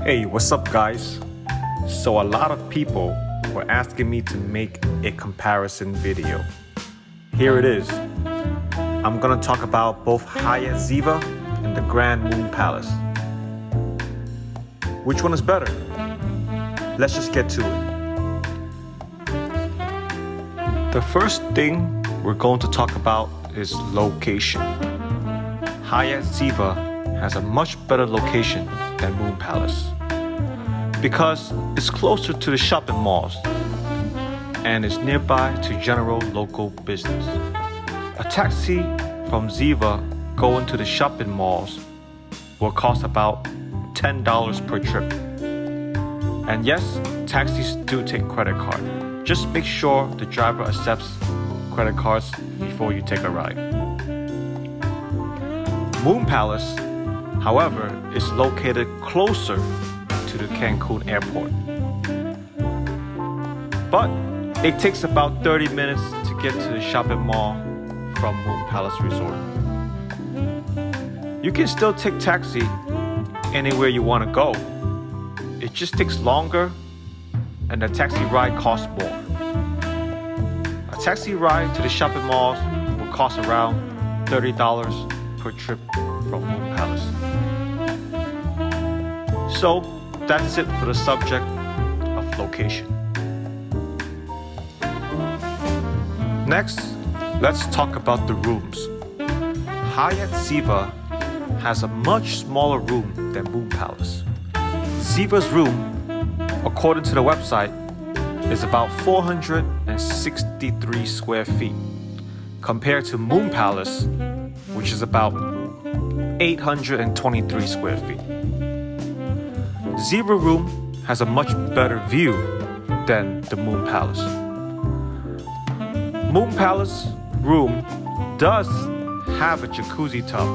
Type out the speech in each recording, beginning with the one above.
Hey, what's up, guys? So a lot of people were asking me to make a comparison video. Here it is. I'm gonna talk about both Hyatt Ziva and the Grand Moon Palace. Which one is better? Let's just get to it. The first thing we're going to talk about is location. Hyatt Ziva has a much better location than Moon Palace because it's closer to the shopping malls and is nearby to general local business. A taxi from Ziva going to the shopping malls will cost about $10 per trip. And yes, taxis do take credit card. Just make sure the driver accepts credit cards before you take a ride. Moon Palace, however, is located closer to the Cancun airport. But it takes about 30 minutes to get to the shopping mall from Moon Palace Resort. You can still take taxi anywhere you want to go. It just takes longer and the taxi ride costs more. A taxi ride to the shopping malls will cost around $30 per trip from Moon Palace. So that's it for the subject of location. Next, let's talk about the rooms. Hyatt Ziva has a much smaller room than Moon Palace. Ziva's room, according to the website, is about 463 square feet, compared to Moon Palace, which is about 823 square feet. Ziva Room has a much better view than the Moon Palace. Moon Palace room does have a jacuzzi tub.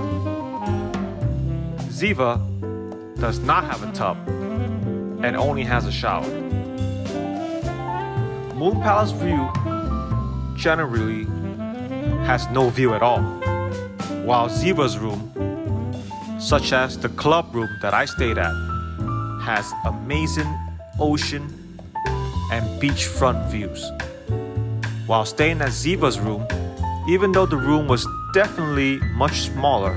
Ziva does not have a tub and only has a shower. Moon Palace view generally has no view at all, while Ziva's room, such as the club room that I stayed at, has amazing ocean and beachfront views. While staying at Ziva's room, even though the room was definitely much smaller,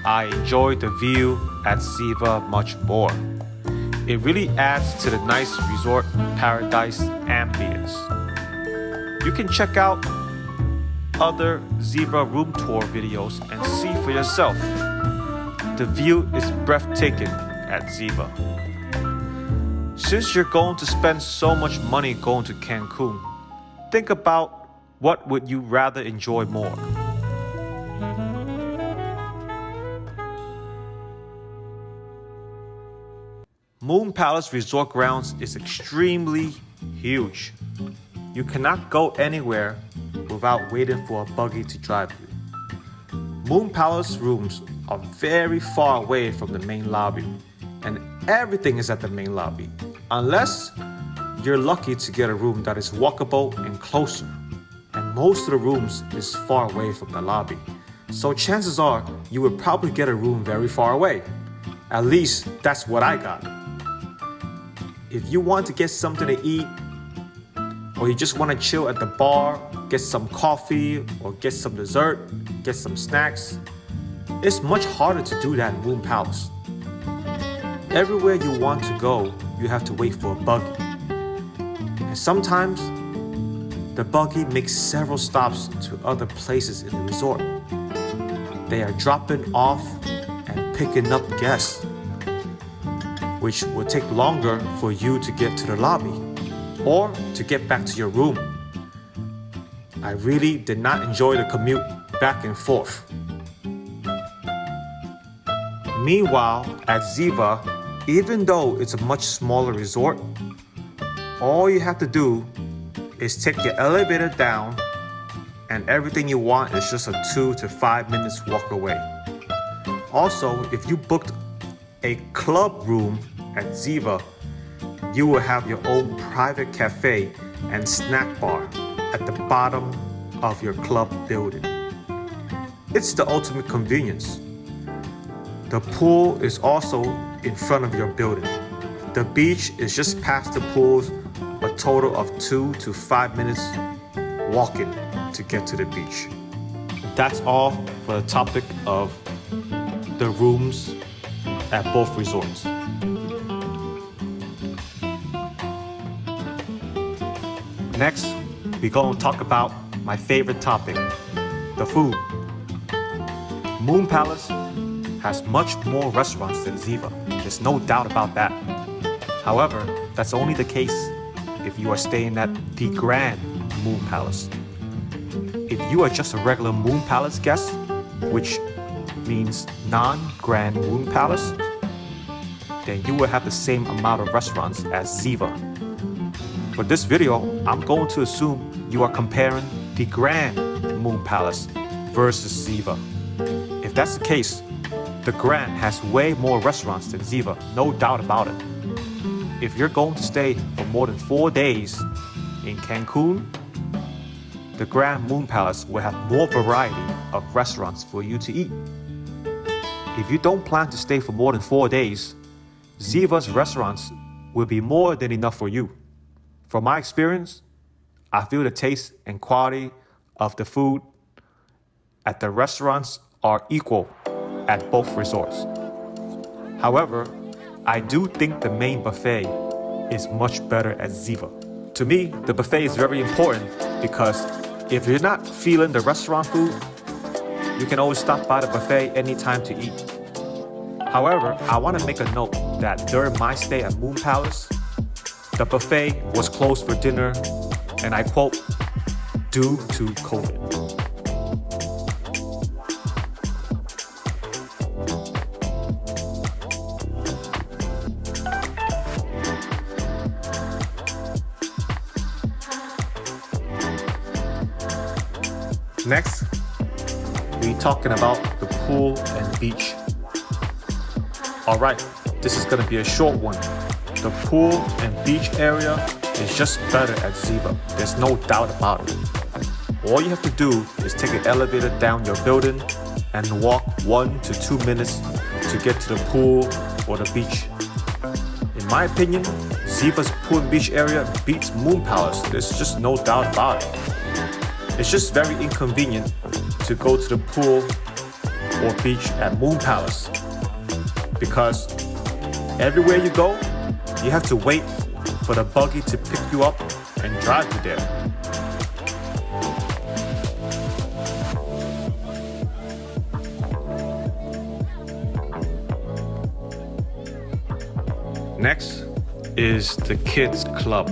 I enjoyed the view at Ziva much more. It really adds to the nice resort paradise ambience. You can check out other Ziva room tour videos and see for yourself. The view is breathtaking at Ziva. Since you're going to spend so much money going to Cancun, think about what would you rather enjoy more. Moon Palace Resort Grounds is extremely huge. You cannot go anywhere without waiting for a buggy to drive you. Moon Palace rooms are very far away from the main lobby, and everything is at the main lobby, unless you're lucky to get a room that is walkable and closer. And most of the rooms is far away from the lobby. So chances are you would probably get a room very far away. At least that's what I got. If you want to get something to eat, or you just want to chill at the bar, get some coffee, or get some dessert, get some snacks, it's much harder to do that in Moon Palace. Everywhere you want to go, you have to wait for a buggy. And sometimes, the buggy makes several stops to other places in the resort. They are dropping off and picking up guests, which will take longer for you to get to the lobby or to get back to your room. I really did not enjoy the commute back and forth. Meanwhile, at Ziva, even though it's a much smaller resort, all you have to do is take your elevator down and everything you want is just a 2 to 5 minutes walk away. Also, if you booked a club room at Ziva, you will have your own private cafe and snack bar at the bottom of your club building. It's the ultimate convenience. The pool is also in front of your building, The beach is just past the pools, a total of 2 to 5 minutes walking to get to the beach. That's all for the topic of the rooms at both resorts. Next, we're going to talk about my favorite topic, the food. Moon Palace has much more restaurants than Ziva. There's no doubt about that. However, that's only the case if you are staying at the Grand Moon Palace. If you are just a regular Moon Palace guest, which means non-Grand Moon Palace, then you will have the same amount of restaurants as Ziva. For this video, I'm going to assume you are comparing the Grand Moon Palace versus Ziva. If that's the case, the Grand has way more restaurants than Ziva, no doubt about it. If you're going to stay for more than 4 days in Cancun, the Grand Moon Palace will have more variety of restaurants for you to eat. If you don't plan to stay for more than 4 days, Ziva's restaurants will be more than enough for you. From my experience, I feel the taste and quality of the food at the restaurants are equal at both resorts. However, I do think the main buffet is much better at Ziva. To me, the buffet is very important because if you're not feeling the restaurant food, you can always stop by the buffet anytime to eat. However, I want to make a note that during my stay at Moon Palace, the buffet was closed for dinner, and I quote, due to COVID. Next, we're talking about the pool and beach. Alright, this is going to be a short one. The pool and beach area is just better at Ziva. There's no doubt about it. All you have to do is take an elevator down your building and walk 1 to 2 minutes to get to the pool or the beach. In my opinion, Ziva's pool and beach area beats Moon Palace. There's just no doubt about it. It's just very inconvenient to go to the pool or beach at Moon Palace because everywhere you go, you have to wait for the buggy to pick you up and drive you there. Next is the Kids Club.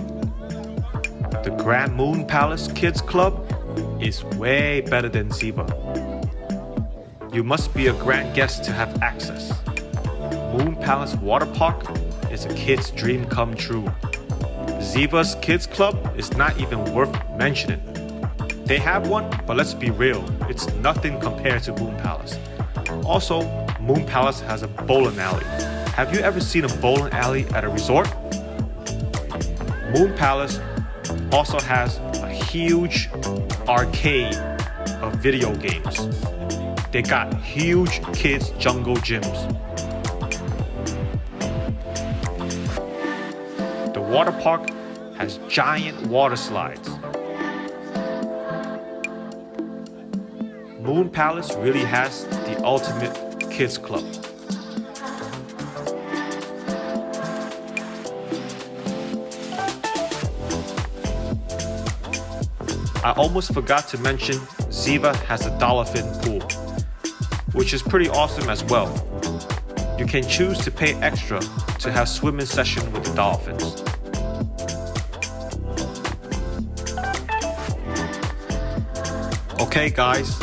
The Grand Moon Palace Kids Club is way better than Ziva. You must be a grand guest to have access. Moon Palace Waterpark is a kid's dream come true. Ziva's Kids Club is not even worth mentioning. They have one, but let's be real, it's nothing compared to Moon Palace. Also, Moon Palace has a bowling alley. Have you ever seen a bowling alley at a resort? Moon Palace also has a huge arcade of video games. They got huge kids' jungle gyms. The water park has giant water slides. Moon Palace really has the ultimate kids club. I almost forgot to mention Ziva has a dolphin pool, which is pretty awesome as well. You can choose to pay extra to have swimming session with the dolphins. Okay guys,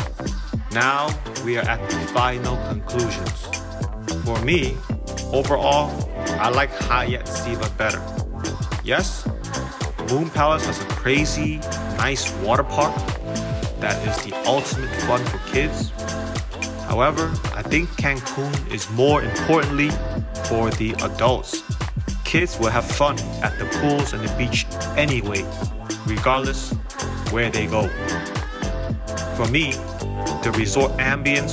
now we are at the final conclusions. For me, overall, I like Hyatt Ziva better. Yes, Moon Palace has a crazy, nice water park that is the ultimate fun for kids. However, I think Cancun is more importantly for the adults. Kids will have fun at the pools and the beach anyway, regardless where they go. For me, the resort ambience,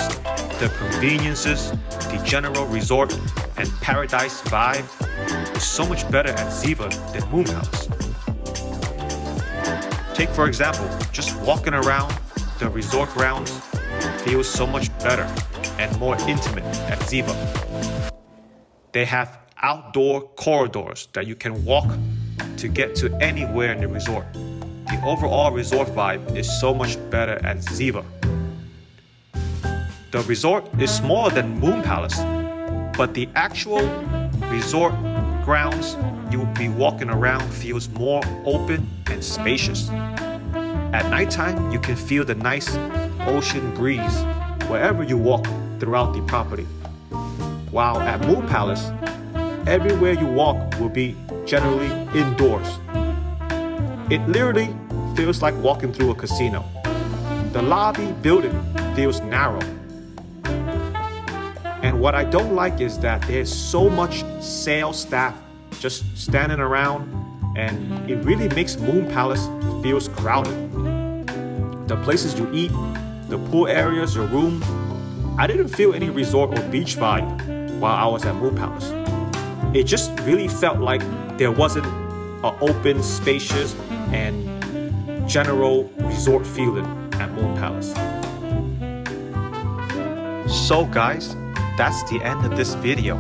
the conveniences, the general resort and paradise vibe is so much better at Ziva than Moon Palace. Take for example, just walking around the resort grounds feels so much better and more intimate at Ziva. They have outdoor corridors that you can walk to get to anywhere in the resort. The overall resort vibe is so much better at Ziva. The resort is smaller than Moon Palace, but the actual resort grounds you will be walking around feels more open and spacious. At nighttime, you can feel the nice ocean breeze wherever you walk throughout the property. While at Moon Palace, everywhere you walk will be generally indoors. It literally feels like walking through a casino. The lobby building feels narrow. And what I don't like is that there's so much sales staff just standing around, and it really makes Moon Palace feels crowded. The places you eat, the pool areas, your room, I didn't feel any resort or beach vibe while I was at Moon Palace. It just really felt like there wasn't an open, spacious, and general resort feeling at Moon Palace. So guys, that's the end of this video.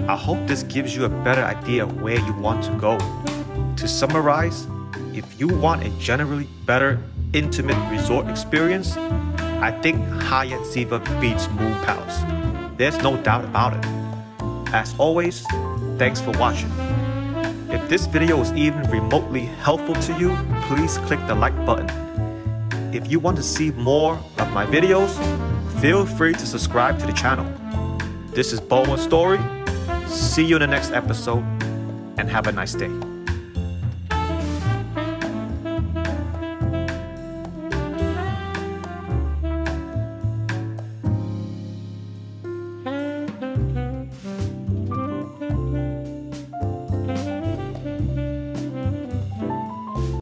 I hope this gives you a better idea of where you want to go. To summarize, if you want a generally better, intimate resort experience, I think Hyatt Ziva beats Moon Palace. There's no doubt about it. As always, thanks for watching. If this video was even remotely helpful to you, please click the like button. If you want to see more of my videos, feel free to subscribe to the channel. This is Bowen's Story. See you in the next episode, and have a nice day.